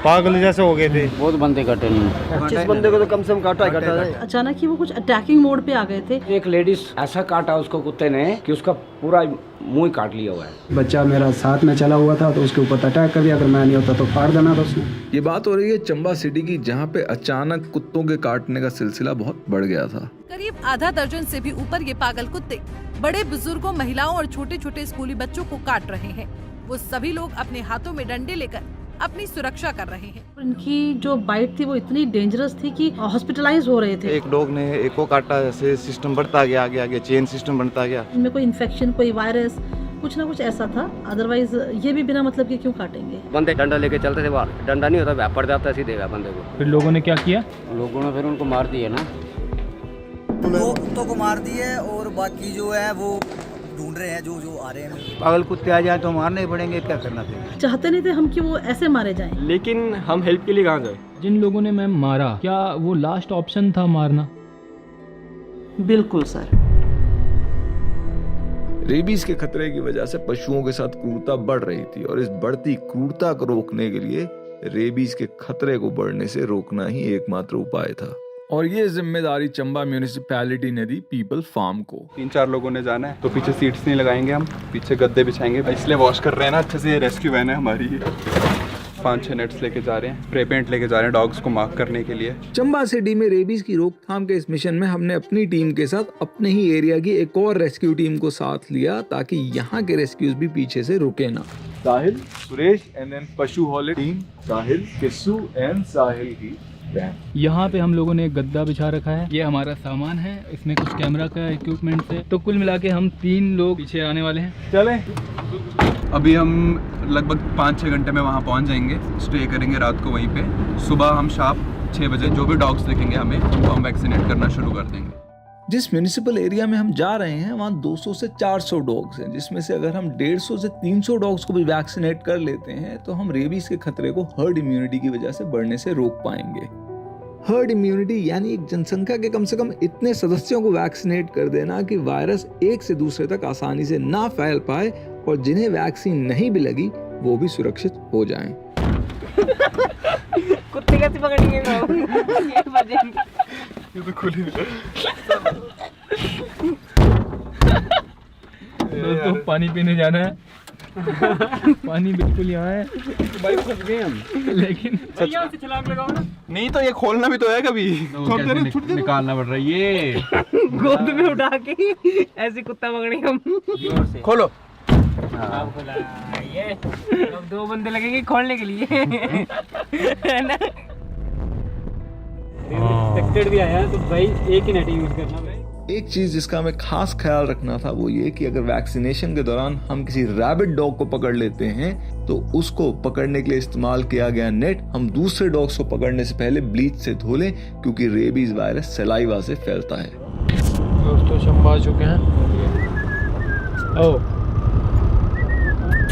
पागल जैसे हो गए थे। बहुत बंदे कटे नहीं, 25 बंदे को तो कम से कम काटा है। अचानक ही वो कुछ अटैकिंग मोड पे आ गए थे। एक लेडीज ऐसा काटा उसको कुत्ते ने कि उसका पूरा मुंह काट लिया हुआ है। बच्चा मेरा साथ में चला हुआ था तो उसके ऊपर अटैक कर दिया, अगर मैं नहीं होता तो फाड़ देना था उसने। ये बात हो रही है चंबा सिटी की, जहाँ पे अचानक कुत्तों के काटने का सिलसिला बहुत बढ़ गया था। करीब आधा दर्जन से भी ऊपर ये पागल कुत्ते बड़े बुजुर्गों, महिलाओं और छोटे छोटे स्कूली बच्चों को काट रहे हैं। वो सभी लोग अपने हाथों में डंडे लेकर अपनी सुरक्षा कर रहे हैं। इनकी जो बाइट थी वो इतनी डेंजरस थी कि हॉस्पिटलाइज हो रहे थे। एक डॉग ने एक को काटा, जैसे सिस्टम बढ़ता गया, आगे आगे चेन सिस्टम बनता गया। इनमें कोई इन्फेक्शन, कोई वायरस, कुछ ना कुछ ऐसा था। अदरवाइज ये भी बिना मतलब के क्यों काटेंगे। बंदे डंडा लेके चलते थे बाहर, डंडा नहीं होता, पड़ जाता सीधे बंदे को। फिर लोगों ने क्या किया? लोगों ने फिर उनको मार दिया ना। 2 कुत्तों को मार दिए और बाकी जो है वो ढूंढ रहे हैं, जो आ रहे हैं। पागल कुत्ते आ जाए तो मारने ही पड़ेंगे, क्या करना फिर। चाहते नहीं थे हम कि वो ऐसे मारे जाएं। लेकिन हम हेल्प के लिए कहाँ गए? जिन लोगों ने मैम मारा, क्या वो लास्ट ऑप्शन था मारना? बिल्कुल सर। रेबीज के खतरे की वजह से पशुओं के साथ क्रूरता बढ़ रही थी और इस बढ़ती क्रूरता को रोकने के लिए रेबीज के खतरे को बढ़ने से रोकना ही एकमात्र उपाय था। और ये जिम्मेदारी चंबा म्यूनिसिपैलिटी ने दी पीपल फार्म को। 3-4 लोगों ने जाना है तो पीछे सीट्स नहीं लगाएंगे, हम पीछे गद्दे बिछाएंगे, इसलिए वॉश कर रहे हैं ना अच्छे से। ये रेस्क्यू वैन है हमारी। 5-6 नेट्स लेके जा रहे हैं, स्प्रे पेंट लेके जा रहे हैं डॉग्स को मार्क करने के लिए। चंबा सिटी में रेबीज की रोकथाम के इस मिशन में हमने अपनी टीम के साथ अपने ही एरिया की एक और रेस्क्यू टीम को साथ लिया, ताकि यहाँ के रेस्क्यूज भी पीछे से रुके ना। साहिल, सुरेश एंड देन पशु holiday team, Sahil, Kissu and साहिल की। यहाँ पे हम लोगों ने एक गद्दा बिछा रखा है। ये हमारा सामान है, इसमें कुछ कैमरा का इक्विपमेंट है। तो कुल मिला के हम 3 लोग पीछे आने वाले हैं। चलें। अभी हम लगभग 5-6 घंटे में वहाँ पहुँच जाएंगे, स्टे करेंगे रात को वहीं पे। सुबह हम शार्प 6 बजे जो भी डॉग्स दिखेंगे हमें, उनको हम वैक्सीनेट करना शुरू कर देंगे। जिस म्यूनिसिपल एरिया में हम जा रहे हैं वहाँ 200 से 400 डॉग्स हैं, जिसमें से अगर हम 150 से 300 डॉग्स को भी वैक्सीनेट कर लेते हैं तो हम रेबीज के खतरे को हर्ड इम्यूनिटी की वजह से बढ़ने से रोक पाएंगे। हर्ड इम्यूनिटी यानी एक जनसंख्या के कम से कम इतने सदस्यों को वैक्सीनेट कर देना कि वायरस एक से दूसरे तक आसानी से ना फैल पाए और जिन्हें वैक्सीन नहीं भी लगी वो भी सुरक्षित हो जाएं। कुत्ते कैसे पकड़ेंगे? ये तो खुली दोस्तों पानी पीने जाना है। पानी बिल्कुल यहाँ है। भाई फंस गए हम। लेकिन यहाँ से छलांग लगाओ ना। नहीं तो ये खोलना भी तो है कभी। निकालना पड़ रहा है ये। गोद में उठा के ऐसे कुत्ता पकड़ेंगे हम। खोलो। आप खोला ये। अब 2 बंदे लगेंगे खोलने के लिए। है ना? इंस्पेक्टेड भी आया तो भाई एक ही नेट यूज करना भाई। एक चीज जिसका हमें खास ख्याल रखना था वो ये कि अगर वैक्सीनेशन के दौरान हम किसी रैबिट डॉग को पकड़ लेते हैं तो उसको पकड़ने के लिए इस्तेमाल किया गया नेट हम दूसरे डॉग्स को पकड़ने से पहले ब्लीच से धो लें, क्योंकि रेबीज वायरस सलाइवा से फैलता है। दोस्तों चंबा आ चुके हैं। ओ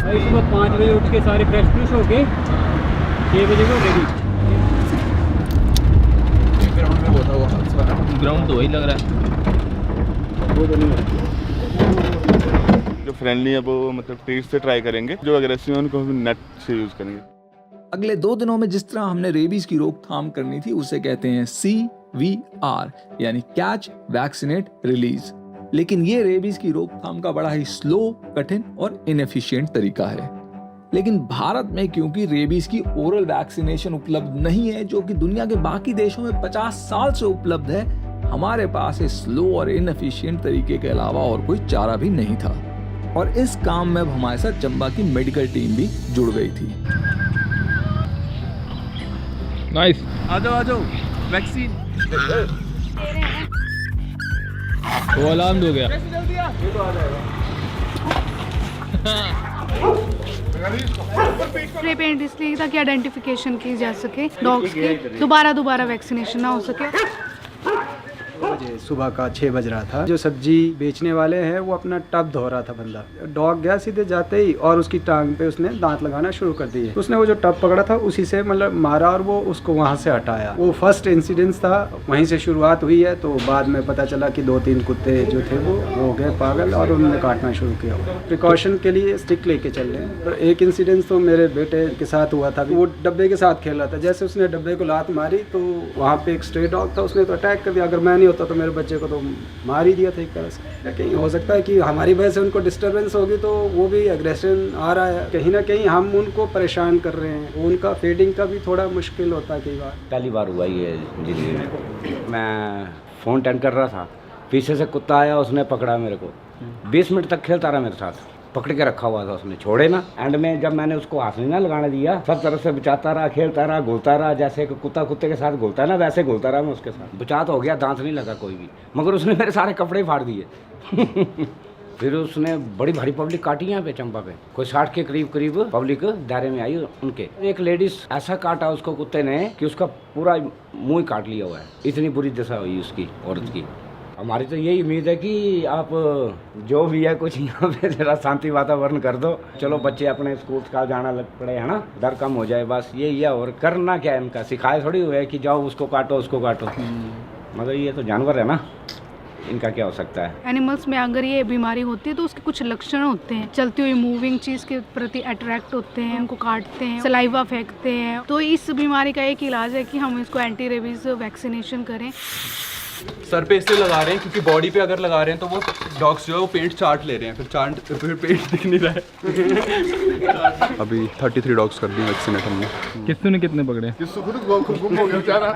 भाई सुबह 5 बजे उठ के सारे फ्रेश होके 6 बजे को रेडी। ग्राउंड तो वही लग रहा है। जो फ्रेंडली है वो मतलब ट्रीट से ट्राई करेंगे, जो अग्रेसिव है उनको हम नेट से यूज करेंगे। अगले 2 दिनों में जिस तरह हमने रेबीज की रोकथाम करनी थी उसे कहते हैं CVR यानी कैच, वैक्सीनेट, रिलीज। लेकिन ये रेबीज की रोकथाम का बड़ा ही स्लो, कठिन और इनएफिशिएंट तरीका है। लेकिन भारत में क्योंकि रेबीज की ओरल वैक्सीनेशन उपलब्ध नहीं है, जो कि दुनिया के बाकी देशों में 50 साल से उपलब्ध है, हमारे पास इस स्लो और इनएफिशिएंट तरीके के अलावा और कोई चारा भी नहीं था। और इस काम में अब हमारे साथ चंबा की मेडिकल टीम भी जुड़ गई थी। नाइस। आ जाओ वैक्सीन। वो अलार्म हो गया। स्प्रे पेंट इसलिए ताकि आइडेंटिफिकेशन की जा सके डॉग्स की, दोबारा वैक्सीनेशन ना हो सके। ये सुबह का 6 बज रहा था। जो सब्जी बेचने वाले हैं वो अपना टब धो रहा था बंदा, डॉग गया सीधे जाते ही और उसकी टांग पे उसने दांत लगाना शुरू कर दिए। उसने वो जो टब पकड़ा था उसी से मतलब मारा और वो उसको वहाँ से हटाया। वो फर्स्ट इंसिडेंस था, वहीं से शुरुआत हुई है। तो बाद में पता चला कि 2-3 कुत्ते जो थे वो हो गए पागल और उन्होंने काटना शुरू किया। प्रिकॉशन के लिए स्टिक लेके चल रहे हैं। पर एक इंसिडेंस तो मेरे बेटे के साथ हुआ था। वो डब्बे के साथ खेल रहा था, जैसे उसने डब्बे को लात मारी तो वहाँ पे एक स्ट्रे डॉग था, उसने तो अटैक कर दिया। अगर मैं नहीं होता तो मेरे बच्चे को तो मार ही दिया था एक तरह से। कहीं हो सकता है कि हमारी वजह से उनको डिस्टर्बेंस होगी तो वो भी एग्रेशन आ रहा है, कहीं ना कहीं हम उनको परेशान कर रहे हैं। उनका फीडिंग का भी थोड़ा मुश्किल होता है कई बार। पहली बार हुआ ये जिंदगी में। मैं फ़ोन अटेंड कर रहा था, पीछे से कुत्ता आया, उसने पकड़ा मेरे को। 20 मिनट तक खेलता रहा मेरे साथ, पकड़ के रखा हुआ था उसने, छोड़े ना। एंड में जब मैंने उसको हाथ नहीं ना लगाने दिया, सब तरफ से बचाता रहा, खेलता रहा, घुलता रहा। जैसे कुत्ता कुत्ते के साथ घुलता है ना, वैसे घुलता रहा मैं उसके साथ। बचा तो हो गया, दांत नहीं लगा कोई भी, मगर उसने मेरे सारे कपड़े फाड़ दिए। फिर उसने बड़ी भारी पब्लिक काटी यहाँ पे चंपा पे, कोई 60 के करीब पब्लिक दायरे में आई उनके। एक लेडीज ऐसा काटा उसको कुत्ते ने कि उसका पूरा मुँह ही काट लिया हुआ है। इतनी बुरी दशा हुई उसकी औरत की। हमारी तो यही उम्मीद है कि आप जो भी है कुछ यहाँ पे जरा शांति वातावरण कर दो। चलो बच्चे अपने स्कूल का जाना लग पड़े, है ना, डर कम हो जाए, बस यही है। और करना क्या है, इनका सिखाए थोड़ी हुआ है कि जाओ उसको काटो उसको काटो, मगर ये तो जानवर है ना, इनका क्या हो सकता है। एनिमल्स में अगर ये बीमारी होती है तो उसके कुछ लक्षण होते हैं, चलती हुई मूविंग चीज़ के प्रति अट्रैक्ट होते हैं, उनको काटते हैं, सलाइवा फेंकते हैं। तो इस बीमारी का एक इलाज है कि हम इसको एंटी रेबीज वैक्सीनेशन करें। सर पे इसलिए लगा रहे हैं क्योंकि बॉडी पे अगर लगा रहे हैं तो वो डॉग्स जो है वो पेंट चाट ले रहे हैं, फिर पेंट दिख नहीं रहा है। अभी 33 डॉग्स कर दिए वैक्सीनेट हमने। किस्सू ने कितने पकड़े? किस्सू खुद गुम हो गया बेचारा,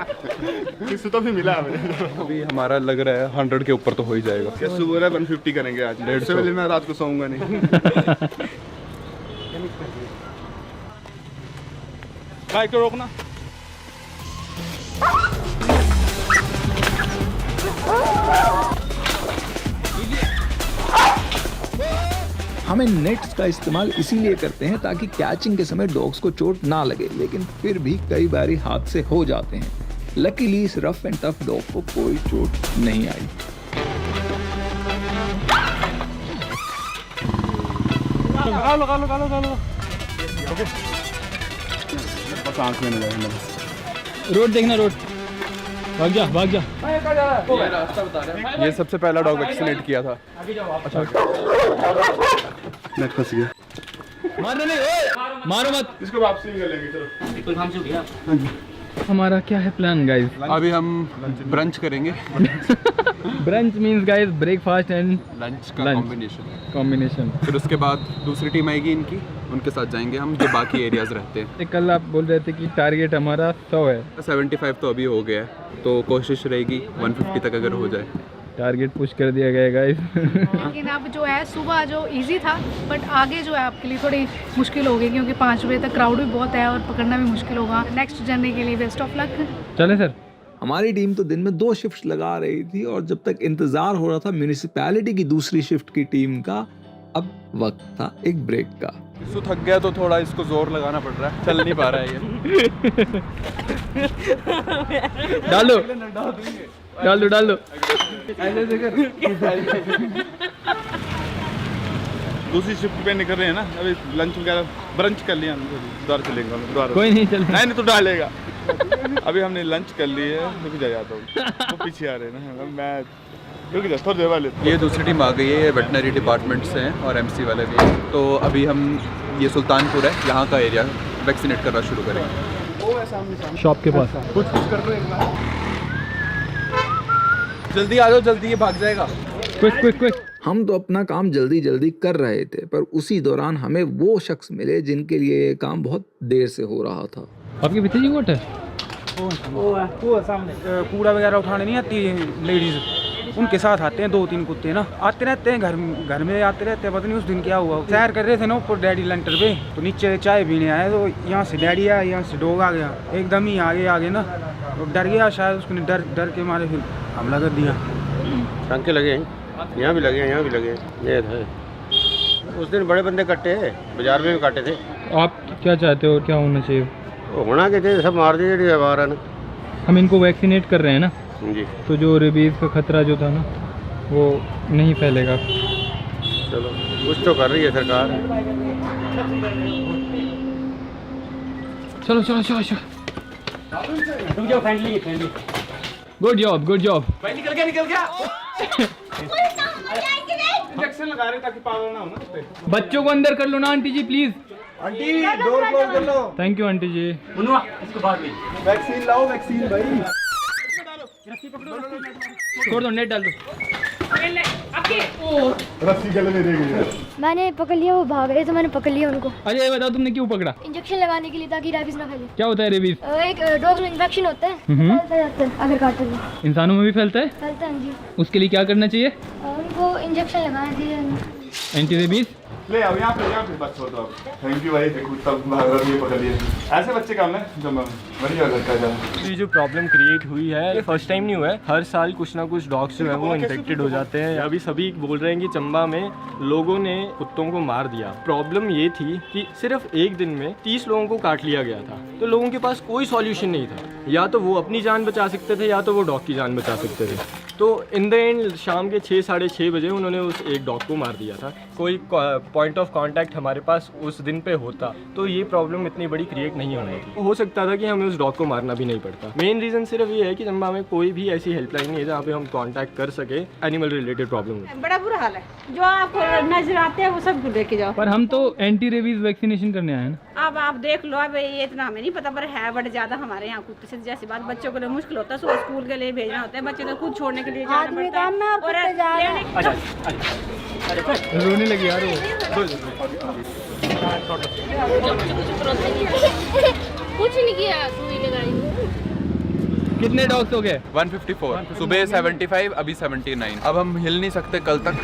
किस्सू तो भी मिला हमें। अभी हमारा लग रहा है 100 के ऊपर तो हो ही जाएगा। किस्सू बोल रहा है 150 करेंगे आज। 150 बजे मैं रात को सोऊंगा नहीं। बाइक को रोकना। हमें नेट्स का इस्तेमाल इसीलिए करते हैं ताकि कैचिंग के समय डॉग्स को चोट ना लगे, लेकिन फिर भी कई बारी हादसे हो जाते हैं। लकीली इस रफ एंड टफ डॉग को कोई चोट नहीं आई। रोड देखना, रोड भाग जा भाग जा। ये रास्ता बता रहा है। ये सबसे पहला डॉग वैक्सीनेट किया था। अच्छा नेट फंस गया। मारो नहीं, मारो मत, इसको वापसी कर लेंगे। चलो हमारा क्या है प्लान गाइस? अभी हम ब्रंच करेंगे। Brunch means guys breakfast and lunch का कॉम्बिनेशन। फिर उसके बाद दूसरी टीम आएगी इनकी, उनके साथ जाएंगे हम जो बाकी एरियाज रहते हैं। कल आप बोल रहे थे कि टारगेट हमारा 100 है। 75 तो अभी हो गया है, तो कोशिश रहेगी 150 तक अगर हो जाए। टारगेट पुश कर दिया गया गाइस। लेकिन अब जो है सुबह जो इजी था, बट आगे जो है आपके लिए थोड़ी मुश्किल होगी क्योंकि 5 बजे तक क्राउड भी बहुत है और पकड़ना भी मुश्किल होगा। नेक्स्ट जर्नी के लिए बेस्ट ऑफ लक। चले सर। हमारी टीम तो दिन में 2 शिफ्ट लगा रही थी और जब तक इंतजार हो रहा था म्यूनिसिपैलिटी की दूसरी शिफ्ट की टीम का, अब वक्त था एक ब्रेक का। इसको थक गया तो थोड़ा इसको जोर लगाना पड़ रहा है, चल नहीं पा रहा है ये। डाल दो दूसरी शिफ्ट पे निकल रहे हैं ना, अभी लंच वगैरह ब्रंच कर लिया, दोबारा चलेंगे दोबारा। कोई नहीं चल, नहीं तो डालेगा। अभी हमने लंच कर ली है, रुक जाता हूँ, वो पीछे आ रहे हैं ना, मैं रुक जा थोड़ी देर वाले। ये दूसरी टीम आ गई है, ये वेटनरी डिपार्टमेंट से हैं और एमसी वाले भी हैं। तो अभी हम ये सुल्तानपुर है, यहाँ का एरिया वैक्सीनेट करना शुरू करेंगे। शॉप के पास कुछ कर लो एक बार। जल्दी आ जाओ, जल्दी ये भाग जाएगा। क्विक। हम तो अपना काम जल्दी जल्दी कर रहे थे, पर उसी दौरान हमें वो शख्स मिले जिनके लिए ये काम बहुत देर से हो रहा था। आपके पीछे जी कोट है? वो सामने कूड़ा वगैरह उठाने नहीं आती लेडीज, उनके साथ आते हैं 2-3 कुत्ते ना, आते रहते हैं घर में आते रहते हैं। पता नहीं उस दिन क्या हुआ, सैर कर रहे थे ना ऊपर डैडी लेंटर पे, तो नीचे चाय पीने आए तो यहाँ से डैडी आया, यहाँ से डॉग आ गया, एकदम ही आगे ना, तो डर गया शायद, उसने डर के मारे फिर हमला कर दिया। टांके लगे हैं, यहाँ भी लगे हैं, यहाँ भी लगे हैं। ये है उस दिन बड़े बंदे कट्टे, बाजार में भी काटे थे। आप क्या चाहते हो, क्या होना चाहिए? होना के थे सब मार दिए व्यवहार है ना। हम इनको वैक्सीनेट कर रहे हैं ना। जी। तो जो रेबीज़ का खतरा जो था ना वो नहीं फैलेगा। चलो कुछ तो कर रही है सरकार। चलो चलो चलो चलो। Good job good job. भाई निकल गया इंजेक्शन लगा रहे ताकि पागल ना हो ना पे। बच्चों को अंदर कर लो ना aunty ji please. Aunty door close कर लो। Thank you aunty ji. इसको बाद में वैक्सीन लाओ वैक्सीन भाई। छोड़ दो नेट डाल दो। रस्सी गले में रह गई है। मैंने पकड़ लिया, वो भाग रहे तो मैंने पकड़ लिया उनको। अरे ये बताओ तुमने क्यों पकड़ा? इंजेक्शन लगाने के लिए ताकि रेबीज ना फैले। क्या होता है रेबीज? एक डॉग में इन्फेक्शन होता है, फैलता जाता है अगर काटे तो। इंसानों में भी फैलता है? फैलता है जी। उसके लिए क्या करना चाहिए? उनको इंजेक्शन लगाना चाहिए। एंटी रेबीज ले आओ यहाँ पे बस छोड़ दो। थैंक यू भाई। देखो तब भाग रहा है, पकड़ लिए। ऐसे बच्चे काम है जो बढ़िया करता है। ये जो प्रॉब्लम क्रिएट हुई है ये फर्स्ट टाइम नहीं हुआ है। हर साल कुछ ना कुछ डॉग्स जो है वो इन्फेक्टेड हो जाते हैं। अभी सभी बोल रहे हैं कि चंबा में लोगों ने कुत्तों को मार दिया। प्रॉब्लम ये थी कि सिर्फ एक दिन में 30 लोगों को काट लिया गया था। तो लोगों के पास कोई सॉल्यूशन नहीं था। या तो वो अपनी जान बचा सकते थे या तो वो डॉग की जान बचा सकते थे। तो इन द एंड शाम के 6 साढ़े 6 बजे उन्होंने उस एक डॉग को मार दिया था। कोई पॉइंट ऑफ कांटेक्ट हमारे पास उस दिन पे होता तो ये प्रॉब्लम इतनी बड़ी क्रिएट नहीं होनी थी। हो सकता था कि हमें उस डॉग को मारना भी नहीं पड़ता। मेन रीज़न सिर्फ ये है कि चंबा में कोई भी ऐसी हेल्पलाइन नहीं है जहाँ पे हम कांटेक्ट कर सके एनिमल रिलेटेड प्रॉब्लम। बड़ा बुरा हाल है। जो आपको नजर आते हैं वो सब लेके जाओ। पर हम तो एंटी रेबीज वैक्सीनेशन करने आए हैं ना। अब आप देख लो। अब ये इतना हमें नहीं पता पर है बड़ा ज्यादा हमारे यहाँ कुत्ते से जैसी बात बच्चों के लिए मुश्किल होता है। सुबह स्कूल के लिए भेजना होता है, बच्चे तो खुद छोड़ने के लिए जाना पड़ता है। रोने लगी यार वो। कुछ नहीं किया, सुई लगाई। कितने डॉग्स हो गए? 154। सुबह 75, अभी 79। अब हम हिल नहीं सकते कल तक।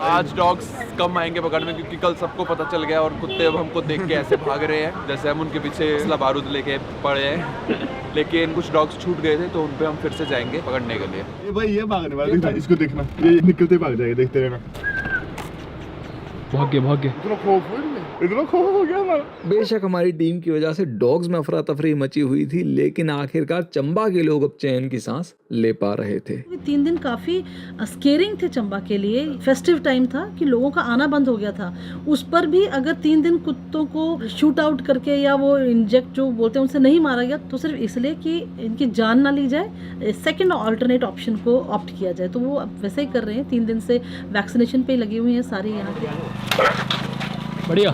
आज डॉग्स कम आएंगे पकड़ में क्योंकि कल सबको पता चल गया और कुत्ते अब हमको देख के ऐसे भाग रहे हैं जैसे हम उनके पीछे असला बारूद लेके पड़े हैं। लेकिन कुछ डॉग्स छूट गए थे तो उन पे हम फिर से जाएंगे पकड़ने के लिए। ये भाई ये भागने वाला है, इसको देखना, ये निकलते भाग जाएगा, देखते रहना। भाग गया। इतना खौफ हो गया हमारा। बेशक हमारी टीम की वजह से डॉग्स में अफरा तफरी मची हुई थी, लेकिन आखिरकार चंबा के लोग अब चैन की सांस ले पा रहे थे। 3 दिन काफी स्केरिंग थे चंबा के लिए। फेस्टिव टाइम था कि लोगों का आना बंद हो गया था। उस पर भी अगर 3 दिन कुत्तों को शूट आउट करके या वो इंजेक्ट जो बोलते हैं उनसे नहीं मारा गया तो सिर्फ इसलिए कि इनकी जान ना ली जाए, सेकेंड ऑल्टरनेट ऑप्शन को ऑप्ट किया जाए। तो वो अब वैसे ही कर रहे हैं। 3 दिन से वैक्सीनेशन पे लगी हुई हैं सारी यहाँ के। बढ़िया।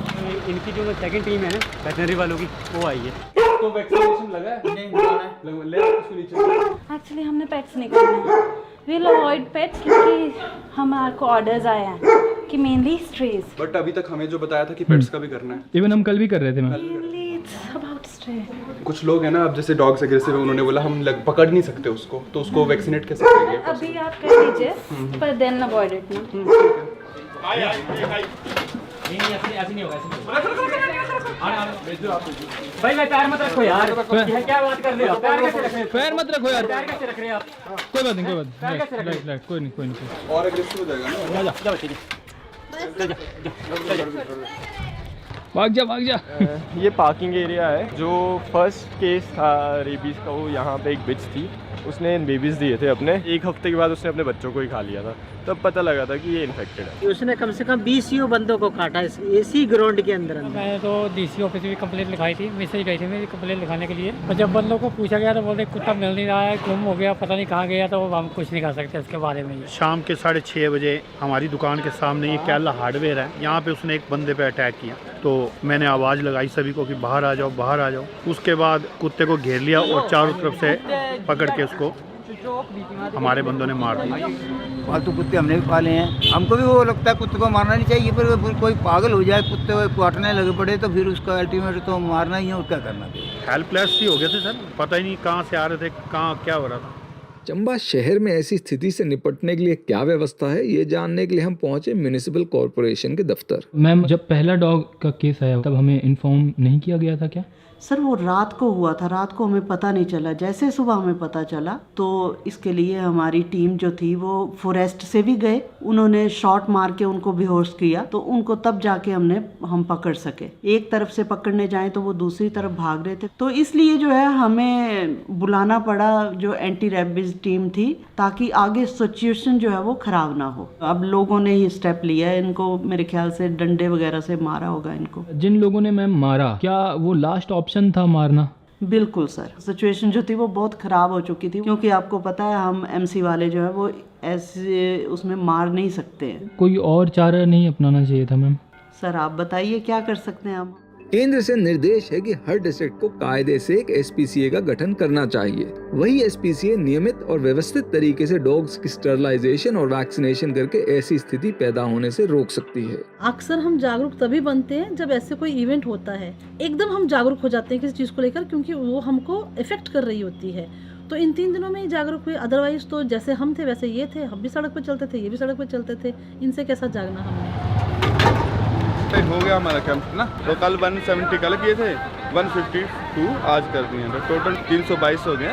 इनकी जो सेकंड टीम है ना वेटनरी वालों की वो आई है। तो वैक्सीनेशन लगा है? नहीं ले उसको नीचे। एक्चुअली हमने पेट्स नहीं करना है। विल अवॉइड पेट्स क्योंकि हमारे को ऑर्डर्स आए हैं कि मेनली स्ट्रेज। बट अभी तक हमें जो बताया था कि पेट्स का भी करना है। इवन हम कल भी कर रहे थे मैम। About stray. कुछ लोग हैं ना अब जैसे डॉग्स एग्रेसिव है, उन्होंने बोला हम पकड़ नहीं सकते उसको तो उसको वैक्सीनेट कैसे करेंगे? अभी आप कर लीजिए पर देन अवॉइड इट ना। ऐसे नहीं होगा। भाई मैं पैर मत रखो यार। क्या बात कर रहे हो? पैर कैसे रख रहे हो? पैर मत रखो यार। पैर कैसे रख रहे हो आप? कोई बात नहीं कोई बात कोई नहीं। और एग्रेसिव हो जाएगा ना। जाओ ठीक है। भाग जा। ये पार्किंग एरिया है। जो फर्स्ट केस था रेबीज़ का वो यहाँ पे एक बिच थी, उसने बेबीज़ दिए थे अपने। 1 हफ्ते के बाद उसने अपने बच्चों को ही खा लिया था, तब पता लगा था कि ये इन्फेक्टेड है। उसने कम से कम 20 बंदों को काटा इस एसी ग्राउंड के अंदर। मैंने तो डीसी ऑफिस में कंप्लेंट लिखाई थी, मैसेज गई थी मेरी कंप्लेंट लिखाने के लिए। और जब बंदों को पूछा गया तो बोलते कुत्ता मिल नहीं रहा है, गुम हो गया, पता नहीं कहाँ गया, तो हम कुछ नहीं कर सकते इसके बारे में। शाम के 6:30 बजे हमारी दुकान के सामने ये कैला हार्डवेयर है, यहाँ पे उसने एक बंदे पे अटैक किया। तो मैंने आवाज़ लगाई सभी को कि बाहर आ जाओ। उसके बाद कुत्ते को घेर लिया और चारों तरफ से पकड़ के उसको हमारे बंदों ने मार दिया। फालतू कुत्ते हमने भी पाले हैं, हमको भी वो लगता है कुत्ते को मारना नहीं चाहिए, पर कोई पागल हो जाए कुत्ते को काटने लगे पड़े तो फिर उसका अल्टीमेट तो मारना ही है और क्या करना चाहिए। हेल्पलेस ही हो गए थे सर, पता ही नहीं कहाँ से आ रहे थे, कहाँ क्या हो रहा था। चंबा शहर में ऐसी स्थिति से निपटने के लिए क्या व्यवस्था है, ये जानने के लिए हम पहुंचे म्युनिसिपल कॉर्पोरेशन के दफ्तर। मैम, जब पहला डॉग का केस आया तब हमें इन्फॉर्म नहीं किया गया था क्या? सर वो रात को हुआ था, रात को हमें पता नहीं चला। जैसे सुबह हमें पता चला तो इसके लिए हमारी टीम जो थी वो फॉरेस्ट से भी गए, उन्होंने शॉट मार के उनको बेहोश किया, तो उनको तब जाके हम पकड़ सके। एक तरफ से पकड़ने जाए तो वो दूसरी तरफ भाग रहे थे, तो इसलिए जो है हमें बुलाना पड़ा जो एंटी रेबीज टीम थी, ताकि आगे सिचुएशन जो है वो खराब ना हो। अब लोगों ने ही स्टेप लिया है, इनको मेरे ख्याल से डंडे वगैरह से मारा होगा इनको। जिन लोगों ने मैम मारा, क्या वो लास्ट ऑप्शन था मारना? बिल्कुल सर, सिचुएशन जो थी वो बहुत ख़राब हो चुकी थी, क्योंकि आपको पता है हम एमसी वाले जो है वो ऐसे उसमें मार नहीं सकते हैं। कोई और चारा नहीं अपनाना चाहिए था मैम? सर आप बताइए क्या कर सकते हैं हम? केंद्र से निर्देश है कि हर डिस्ट्रिक्ट को कायदे से एक SPCA का गठन करना चाहिए। वही SPCA नियमित और व्यवस्थित तरीके से डॉग्स की स्टरलाइजेशन और वैक्सीनेशन करके ऐसी स्थिति पैदा होने से रोक सकती है। अक्सर हम जागरूक तभी बनते हैं जब ऐसे कोई इवेंट होता है, एकदम हम जागरूक हो जाते हैं किसी चीज़ को लेकर, क्योंकि वो हमको इफेक्ट कर रही होती है। तो इन 3 दिनों में ही जागरूक हुए, अदरवाइज तो जैसे हम थे वैसे ये थे, हम भी सड़क पर चलते थे, ये भी सड़क पर चलते थे, इनसे कैसा जागना हमने। हो गया हमारा कैंप ना, तो कल 170 कल किए थे, 152 आज कर दिए हैं, तो टोटल 322 हो गए।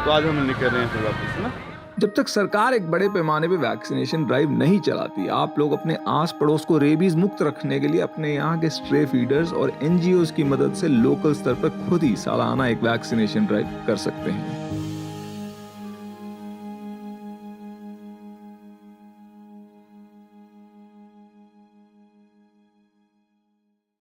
तो आज हम निकल रहे हैं फिर वापस ना। जब तक सरकार एक बड़े पैमाने पे वैक्सीनेशन ड्राइव नहीं चलाती, आप लोग अपने आस पड़ोस को रेबीज मुक्त रखने के लिए अपने यहाँ के स्ट्रे फीडर्स और NGOs की मदद से लोकल स्तर पर खुद ही सालाना एक वैक्सीनेशन ड्राइव कर सकते हैं।